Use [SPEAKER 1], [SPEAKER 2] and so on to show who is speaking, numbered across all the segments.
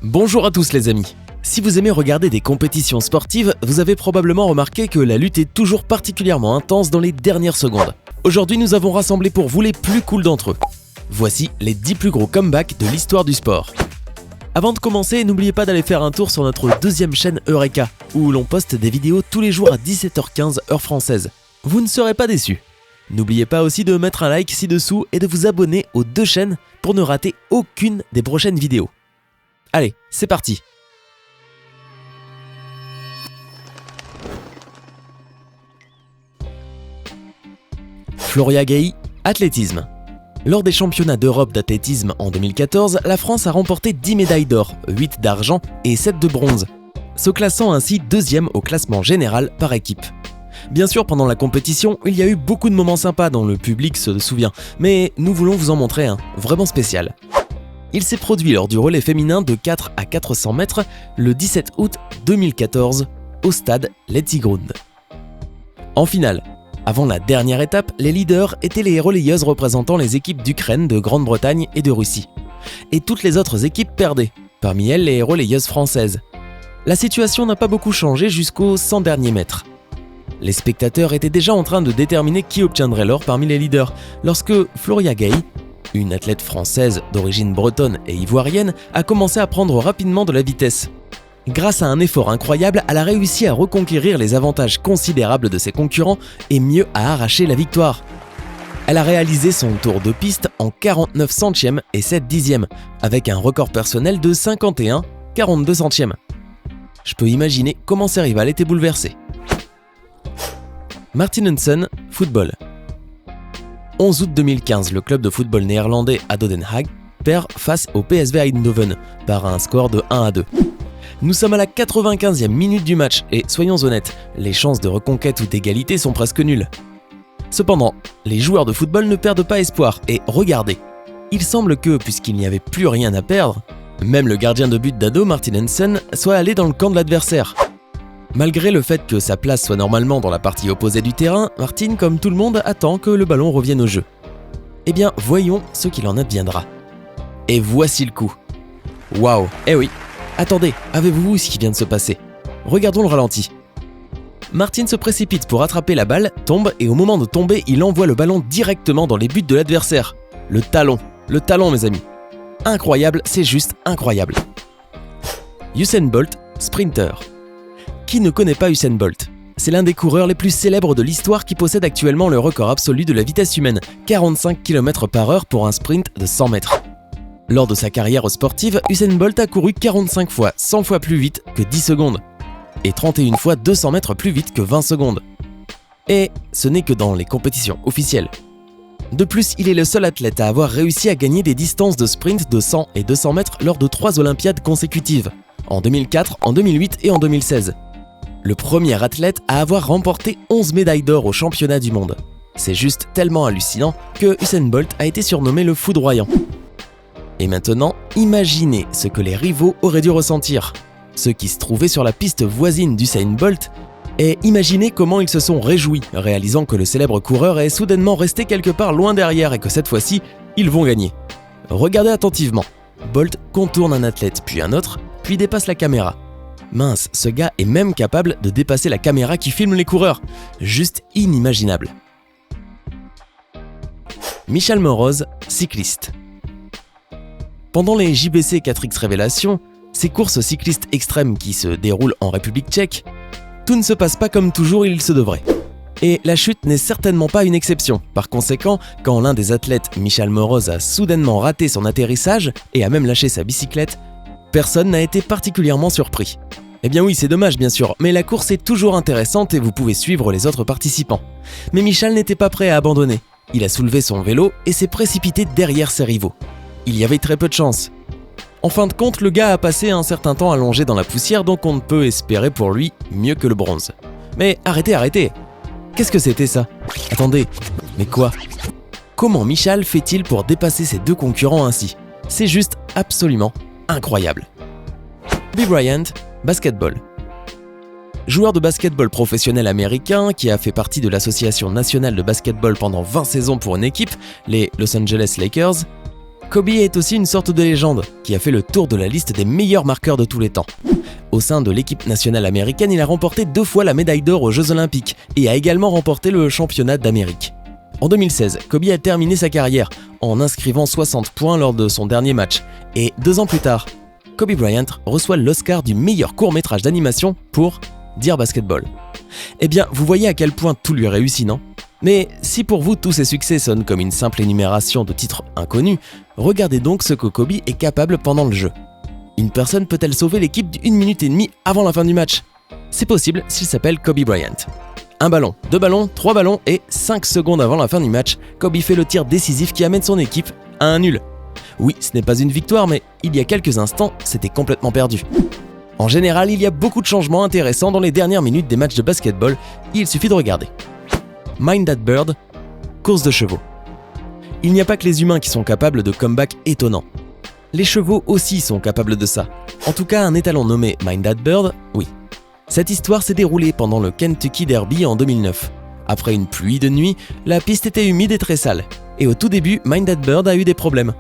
[SPEAKER 1] Bonjour à tous les amis. Si vous aimez regarder des compétitions sportives, vous avez probablement remarqué que la lutte est toujours particulièrement intense dans les dernières secondes. Aujourd'hui, nous avons rassemblé pour vous les plus cools d'entre eux. Voici les 10 plus gros comebacks de l'histoire du sport. Avant de commencer, n'oubliez pas d'aller faire un tour sur notre deuxième chaîne Eureka, où l'on poste des vidéos tous les jours à 17h15 heure française. Vous ne serez pas déçus. N'oubliez pas aussi de mettre un like ci-dessous et de vous abonner aux deux chaînes pour ne rater aucune des prochaines vidéos. Allez, c'est parti! Floria Gailly, athlétisme. Lors des championnats d'Europe d'athlétisme en 2014, la France a remporté 10 médailles d'or, 8 d'argent et 7 de bronze, se classant ainsi deuxième au classement général par équipe. Bien sûr, pendant la compétition, il y a eu beaucoup de moments sympas dont le public se souvient, mais nous voulons vous en montrer un vraiment spécial. Il s'est produit lors du relais féminin de 4 à 400 mètres le 17 août 2014 au stade Letzigrund. En finale, avant la dernière étape, les leaders étaient les relayeuses représentant les équipes d'Ukraine, de Grande-Bretagne et de Russie. Et toutes les autres équipes perdaient, parmi elles les relayeuses françaises. La situation n'a pas beaucoup changé jusqu'aux 100 derniers mètres. Les spectateurs étaient déjà en train de déterminer qui obtiendrait l'or parmi les leaders, lorsque Floria Gailly, une athlète française d'origine bretonne et ivoirienne, a commencé à prendre rapidement de la vitesse. Grâce à un effort incroyable, elle a réussi à reconquérir les avantages considérables de ses concurrents et mieux à arracher la victoire. Elle a réalisé son tour de piste en 49 centièmes et 7 dixièmes, avec un record personnel de 51,42 centièmes. Je peux imaginer comment ses rivales étaient bouleversées. Martin Hansen, football. 11 août 2015, le club de football néerlandais ADO Den Haag perd face au PSV Eindhoven par un score de 1-2. Nous sommes à la 95e minute du match et soyons honnêtes, les chances de reconquête ou d'égalité sont presque nulles. Cependant, les joueurs de football ne perdent pas espoir et regardez, il semble que, puisqu'il n'y avait plus rien à perdre, même le gardien de but d'ADO, Martin Hansen, soit allé dans le camp de l'adversaire. Malgré le fait que sa place soit normalement dans la partie opposée du terrain, Martin, comme tout le monde, attend que le ballon revienne au jeu. Eh bien, voyons ce qu'il en adviendra. Et voici le coup. Waouh, eh oui. Attendez, avez-vous vu ce qui vient de se passer? Regardons le ralenti. Martin se précipite pour attraper la balle, tombe et au moment de tomber, il envoie le ballon directement dans les buts de l'adversaire. Le talon mes amis. Incroyable, c'est juste incroyable. Usain Bolt, sprinter. Qui ne connaît pas Usain Bolt? C'est l'un des coureurs les plus célèbres de l'histoire qui possède actuellement le record absolu de la vitesse humaine, 45 km/h pour un sprint de 100 mètres. Lors de sa carrière sportive, Usain Bolt a couru 45 fois 100 fois plus vite que 10 secondes et 31 fois 200 mètres plus vite que 20 secondes. Et ce n'est que dans les compétitions officielles. De plus, il est le seul athlète à avoir réussi à gagner des distances de sprint de 100 et 200 mètres lors de 3 Olympiades consécutives, en 2004, en 2008 et en 2016. Le premier athlète à avoir remporté 11 médailles d'or au championnat du monde. C'est juste tellement hallucinant que Usain Bolt a été surnommé le foudroyant. Et maintenant, imaginez ce que les rivaux auraient dû ressentir, ceux qui se trouvaient sur la piste voisine d'Usain Bolt, et imaginez comment ils se sont réjouis, réalisant que le célèbre coureur est soudainement resté quelque part loin derrière et que cette fois-ci, ils vont gagner. Regardez attentivement. Bolt contourne un athlète, puis un autre, puis dépasse la caméra. Mince, ce gars est même capable de dépasser la caméra qui filme les coureurs. Juste inimaginable. Michal Moroz, cycliste. Pendant les JBC 4X Révélation, ces courses cyclistes extrêmes qui se déroulent en République tchèque, tout ne se passe pas comme toujours il se devrait. Et la chute n'est certainement pas une exception. Par conséquent, quand l'un des athlètes, Michal Moroz, a soudainement raté son atterrissage et a même lâché sa bicyclette, personne n'a été particulièrement surpris. Eh bien oui, c'est dommage bien sûr, mais la course est toujours intéressante et vous pouvez suivre les autres participants. Mais Michal n'était pas prêt à abandonner. Il a soulevé son vélo et s'est précipité derrière ses rivaux. Il y avait très peu de chance. En fin de compte, le gars a passé un certain temps allongé dans la poussière, donc on ne peut espérer pour lui mieux que le bronze. Mais arrêtez! Qu'est-ce que c'était ça? Attendez, mais quoi? Comment Michal fait-il pour dépasser ses deux concurrents ainsi? C'est juste absolument incroyable. Kobe Bryant, basketball. Joueur de basketball professionnel américain qui a fait partie de l'association nationale de basketball pendant 20 saisons pour une équipe, les Los Angeles Lakers, Kobe est aussi une sorte de légende qui a fait le tour de la liste des meilleurs marqueurs de tous les temps. Au sein de l'équipe nationale américaine, il a remporté 2 fois la médaille d'or aux Jeux Olympiques et a également remporté le championnat d'Amérique. En 2016, Kobe a terminé sa carrière en inscrivant 60 points lors de son dernier match. Et 2 ans plus tard, Kobe Bryant reçoit l'Oscar du meilleur court-métrage d'animation pour Dear Basketball. Eh bien, vous voyez à quel point tout lui réussit, non ? Mais si pour vous tous ces succès sonnent comme une simple énumération de titres inconnus, regardez donc ce que Kobe est capable pendant le jeu. Une personne peut-elle sauver l'équipe d'1 minute et demie avant la fin du match ? C'est possible s'il s'appelle Kobe Bryant. 1 ballon, 2 ballons, 3 ballons et 5 secondes avant la fin du match, Kobe fait le tir décisif qui amène son équipe à un nul. Oui, ce n'est pas une victoire, mais il y a quelques instants, c'était complètement perdu. En général, il y a beaucoup de changements intéressants dans les dernières minutes des matchs de basketball, il suffit de regarder. Mind That Bird, course de chevaux. Il n'y a pas que les humains qui sont capables de comebacks étonnants. Les chevaux aussi sont capables de ça. En tout cas, un étalon nommé Mind That Bird, oui. Cette histoire s'est déroulée pendant le Kentucky Derby en 2009. Après une pluie de nuit, la piste était humide et très sale. Et au tout début, Mind That Bird a eu des problèmes.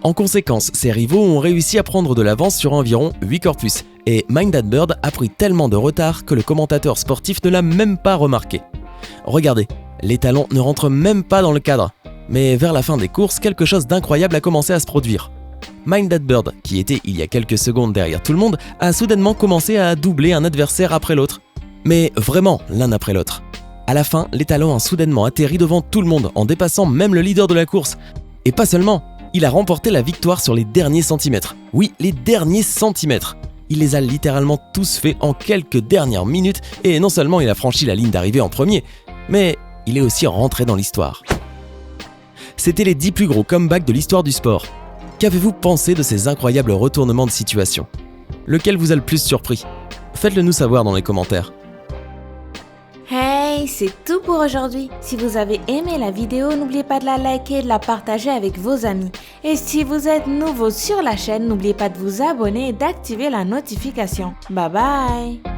[SPEAKER 1] En conséquence, ses rivaux ont réussi à prendre de l'avance sur environ 8 corpus. Et Mind That Bird a pris tellement de retard que le commentateur sportif ne l'a même pas remarqué. Regardez, l'étalon ne rentre même pas dans le cadre. Mais vers la fin des courses, quelque chose d'incroyable a commencé à se produire. Mind That Bird, qui était il y a quelques secondes derrière tout le monde, a soudainement commencé à doubler un adversaire après l'autre. Mais vraiment l'un après l'autre. À la fin, l'étalon a soudainement atterri devant tout le monde en dépassant même le leader de la course. Et pas seulement, il a remporté la victoire sur les derniers centimètres. Oui, les derniers centimètres. Il les a littéralement tous faits en quelques dernières minutes et non seulement il a franchi la ligne d'arrivée en premier, mais il est aussi rentré dans l'histoire. C'était les 10 plus gros comebacks de l'histoire du sport. Qu'avez-vous pensé de ces incroyables retournements de situation ? Lequel vous a le plus surpris ? Faites-le nous savoir dans les commentaires.
[SPEAKER 2] Hey, c'est tout pour aujourd'hui. Si vous avez aimé la vidéo, n'oubliez pas de la liker et de la partager avec vos amis. Et si vous êtes nouveau sur la chaîne, n'oubliez pas de vous abonner et d'activer la notification. Bye bye!